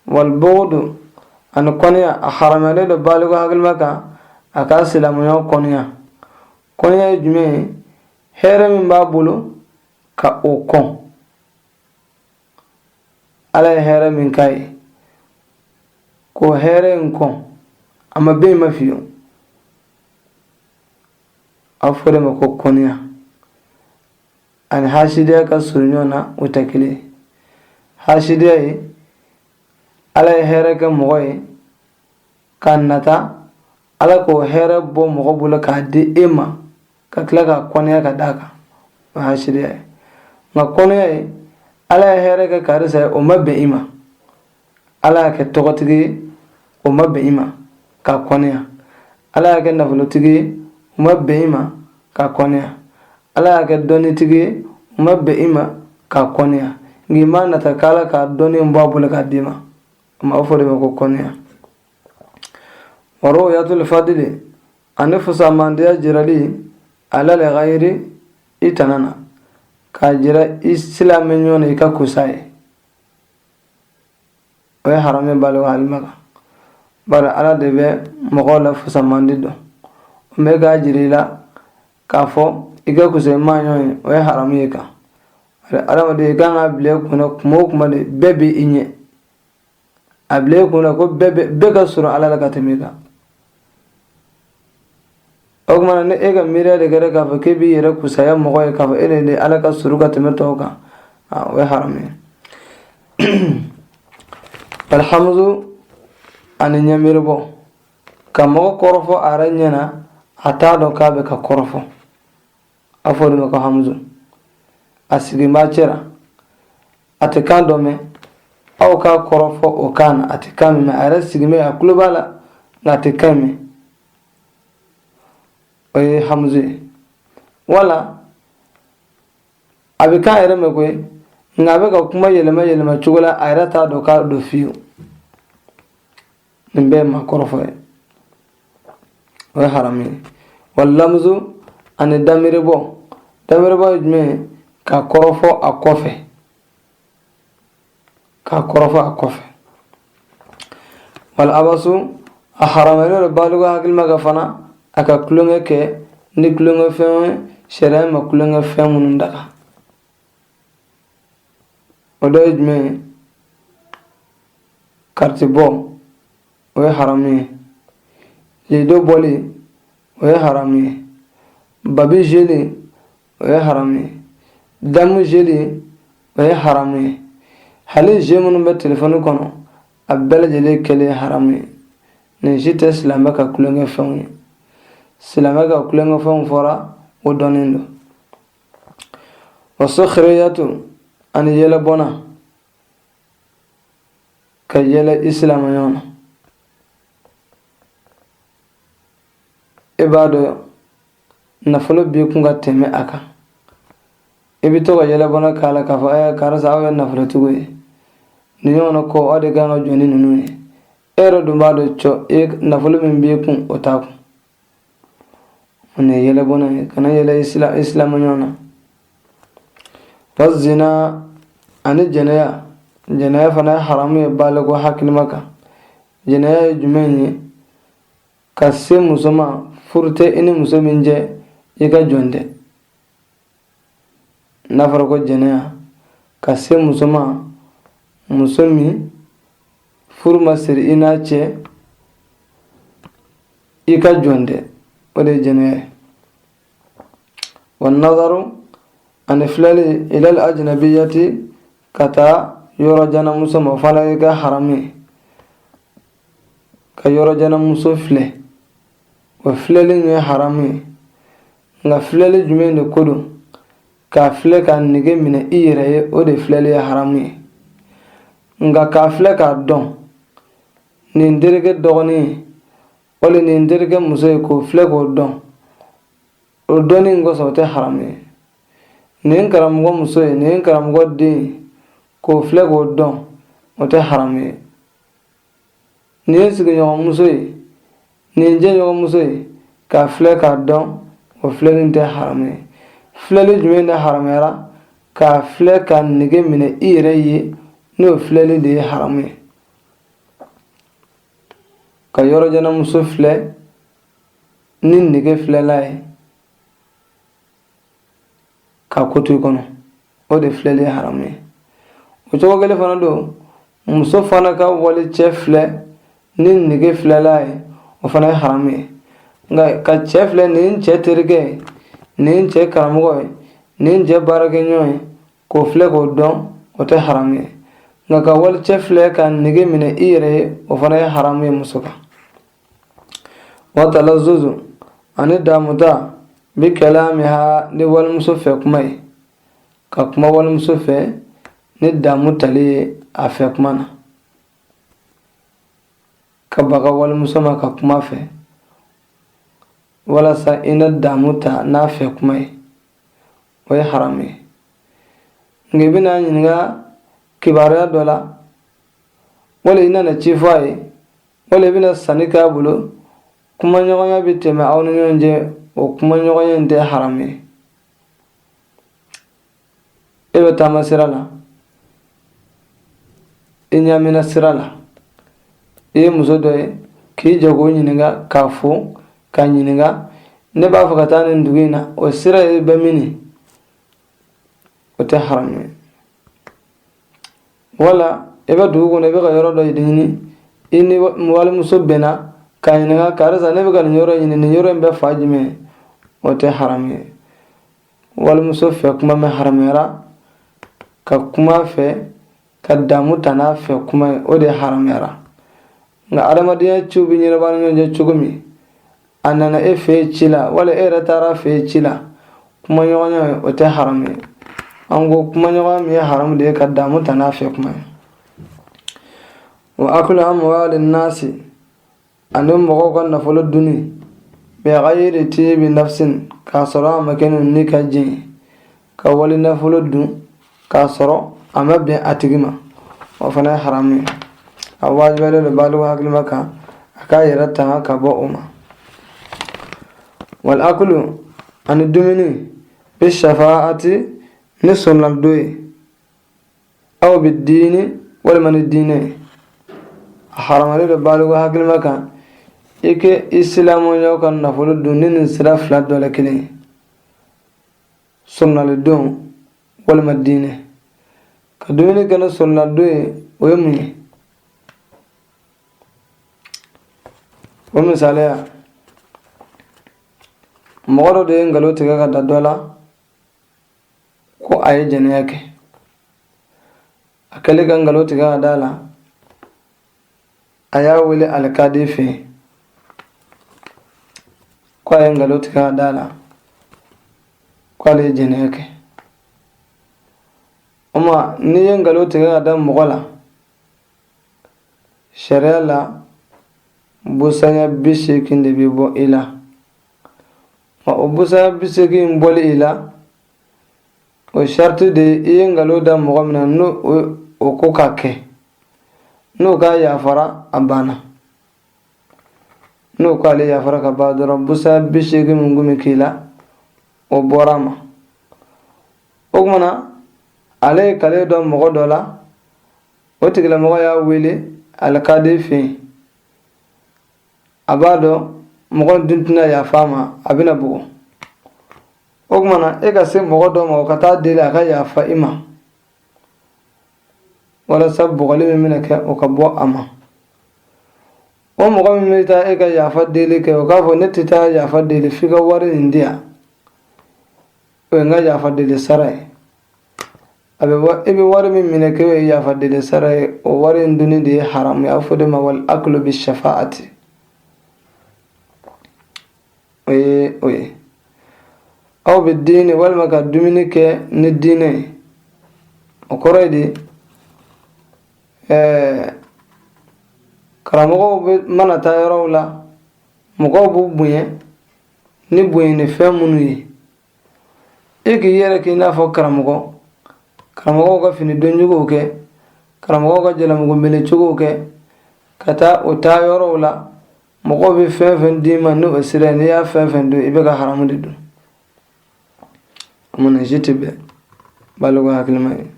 والبغض أن كونيا أحرم عليه بالغ هاجل مكا أكاسل من يوم كونيا جمع هير من بابلو كأوكون على هير من كاي كو هير إنكون أما بما فيه أفضل ما كونيا أن هاشديا كسرنيونا وتكلي هاشديا على هير كمغوي كانتا على كو هير بو مغبولا كادي إما كتلقى كونيا كداكا هاشديا ما كونيا على هير كارثة وما بإما على كتوغتي وما بإما كونيا على كنفلوتي وما بإما كونيا ala ka doni tigi mabbe ima ka konya ngima natakala ka doni mbabula ka dima ma ofore ko konya waro yatul fadili anifusa mandiya jirali ala le ghairi itanana ka jira islamin yone ka kusai way harame balu halmaga bara ala debe mogola fusa mandido omega jirila kafo iga kusai manyo way harame ka ala de ganga ble kuna kuma de bebe inye able kuna ko bebe sura ala la katemika ogmana ne ega mira de gara ka ke bi yera kusaya mogoy ka ene de ala ka suru ka temeto ka way harame alhamdu an nyamirbo kamo korfo aranyana atado ka be ka korfo afodu ko hamzu asigi machera atekando me au ka korofo okana atekame me ara sigime akulubala na atekame oye hamzu wala abika ere me ko ngabe ka kuma yelema chugula ayra ta do ka do fiu nimbe ma korofo oye harami wallamzu an damirebo me ka korofo akofe wal abasu aharamelo balugo hakil magafana aka kulunge ke ni kulunge fe shere ma kulunge fe munundaka odoyme kartibo we harami lido boli we harami babi jeli we harami damu jeli we harami hali jemun be telefonu kono abel jeli kele harami ne jite islamaka kulunge fon islamaka kulunge fon fora odonindo wasukhriyatu an yela bona kayela islamayona ibado nafolo bi kunga teme aka ibito ko yela bona kala ka fa karasa awe nafolo tugoy ni yono ko ade gano joni nunu ero dumado cho nafolo min bi kun otaku ne yela bona kana yela islam nyona wazina ani janaya fana haramu balago hakil maka janaya jumenye kasse musoma furte ini musomin je iga jonde nafar ko janaya kasse musoma musomi furma sir ina ce iga jonde ode janaya wan nazaru an iflali ila al ajnabiyati kata yoro jana muso ma fala ga harami ka yoro jana muso fle wa fleli ne harami nga fleli jume ne kodo ka fle ka nige mine ire o de fleli harami nga ka fle ka don ni ndirge dogoni ole ni ndirge muso ko fle ko don o doni ngo sote harami nin karamgo muso nin karamgo de ko fle ko don ote harami nin sigi yo muso nin je yo muso ka fle ka don o fle nin te harami fle li jume na haramera ka fle ka nige mine ire yi no fle li de harami ka yɔrɔjana muso filɛ ni nege filɛla ye ka ko to i kɔnɔ, o de filɛli ye haramu ye. O cogo kelen fana don muso fana ka wali cɛ filɛ ni nege filɛla ye, o fana ye haramu ye. Nka ka cɛ filɛ nin cɛ terikɛ ye, nin cɛ karamɔgɔ ye, nin cɛ baarakɛɲɔgɔn ye, k'o filɛ k'o dɔn, o tɛ haramu ye. Nka ka wali cɛ filɛ ka nege minɛ i yɛrɛ ye, o fana ye haramu ye muso kan. Wa talazzuzu ani damuta bi kalamiha ni walimuso fɛ kuma ye, ka kuma walimuso fɛ ni damu tali ye a fɛ kuma na, ka baga walimuso ma ka kuma fɛ walasa i na damu ta n'a fɛ kuma ye, o ye haramu ye. Nka i bɛna ɲininka kibaruya dɔ la, wala i nana ci fɔ a ye, wala i bɛna sanni k'a bolo, kumaɲɔgɔnya bɛ tɛmɛ aw ni ɲɔgɔn cɛ, o kumaɲɔgɔnya in tɛ haramu ye. E bɛ taama sira la, i ɲamina sira la, i ye muso dɔ ye k'i jɔ k'o ɲininka, k'a fo, k'a ɲininka, ne b'a fɛ ka taa nin dugu in na, o sira ye bɛ mini, o tɛ haramu ye. Wala i bɛ dugu kɔnɔ, i bɛ ka yɔrɔ dɔ ɲini, i ni walimuso bɛnna k'a ɲininka, karisa ne bɛ ka nin yɔrɔ ɲini, nin yɔrɔ in bɛ fa jumɛn, o tɛ haramu ye. Walimuso fɛ kuma mɛn haramuyara, ka kuma fɛ ka damu ta n'a fɛ kuma ye, o de haramuyara. Nka adamadenya ciw bɛ ɲɛnabɔ ni ɲɔgɔn cɛ cogo min, a nana e fɛ yen ci la, wala e yɛrɛ taara a fɛ yen ci la, kumaɲɔgɔnya o tɛ haramu ye. An ko kumaɲɔgɔnya min ye haramu de ye ka damu ta n'a fɛ kuma ye. Wa akulu amwali nasi ani mɔgɔw ka nafolo dunni bighayri tibi nafsin, k'a sɔrɔ a ma kɛ ni ka jɛn ye, ka wali nafolo dun k'a sɔrɔ a ma bɛn a tigi ma, o fana ye haramu ye. A wajibiyalen don baaligu hakilima kan a k'a yɛrɛ tanga ka bɔ o ma. Wal akulu ani dumuni bi shafaati ni sɔnnalidon ye, aw bi diini walima ni diinɛ ye, a haramuyalen don baaligu hakilima kan i kɛ isilamuɲɔgɔn ka nafolo dun ni nin sira fila dɔ la kelen ye, sɔnnalidon walima diinɛ. Ka dumuni kɛ ni sɔnnalidon ye, o ye mun ye? O misaliya, mɔgɔ dɔ de ye nkalon tigɛ ka da dɔ la ko a ye jɛnɛya kɛ, a kɛlen ka nkalon tigɛ ka da la, a y'a wele alikadi fɛ yen ko a ye nkalon tigɛ ka da la ko ale ye jɛnɛya kɛ. O ma n'i ye nkalon tigɛ ka da mɔgɔ la, sariya la busanya 80 de bɛ bɔ i la. Ma o busanya 80 in bɔli i la, o sariti de i ye nkalon da mɔgɔ min na n'o o ko ka kɛ, n'o k'a yafara a banna, n'o ko ale yafara ka ban dɔrɔn busanya 80 min kun bɛ k'i la o bɔra a ma. O kumana ale ye kale dɔ mɔgɔ dɔ la, o tigilamɔgɔ y'a wele alikadi fɛ yen, a b'a dɔn mɔgɔ dun tɛna yafa ma, a bɛna bugɔ. O kumana e ka se mɔgɔ dɔ ma o ka taa deli a ka yafa i ma, walasa bugɔli min bɛna kɛ o ka bɔ a ma. O mɔgɔ min bɛ taa e ka yafa deli kɛ, o k'a fɔ ne tɛ taa yafa deli f'i ka wari nin di yan, o ye n ka yafa deli sara ye. I bɛ wari min minɛ k'o ye yafa deli sara ye, o wari in dunni de ye haramu ye. A bɛ fɔ de ma wal aklu bi shafaati, o ye. Aw bɛ diini walima ka dumuni kɛ ni diinɛ ye, o kɔrɔ ye de karamɔgɔw mana taa yɔrɔw la, mɔgɔw b'u bonya ni bonyannifɛn minnu ye. E k'i yɛrɛ k'i n'a fɔ karamɔgɔw ka fini doncogow kɛ, karamɔgɔw ka jalamugu melecogow kɛ, ka taa o taa yɔrɔw la, mɔgɔw bɛ fɛn fɛn d'i ma n'o sira ye, n'i y'a fɛn fɛn dun i bɛ ka haramu de dun. O mana si tɛ bɛn baaligu hakilima ye.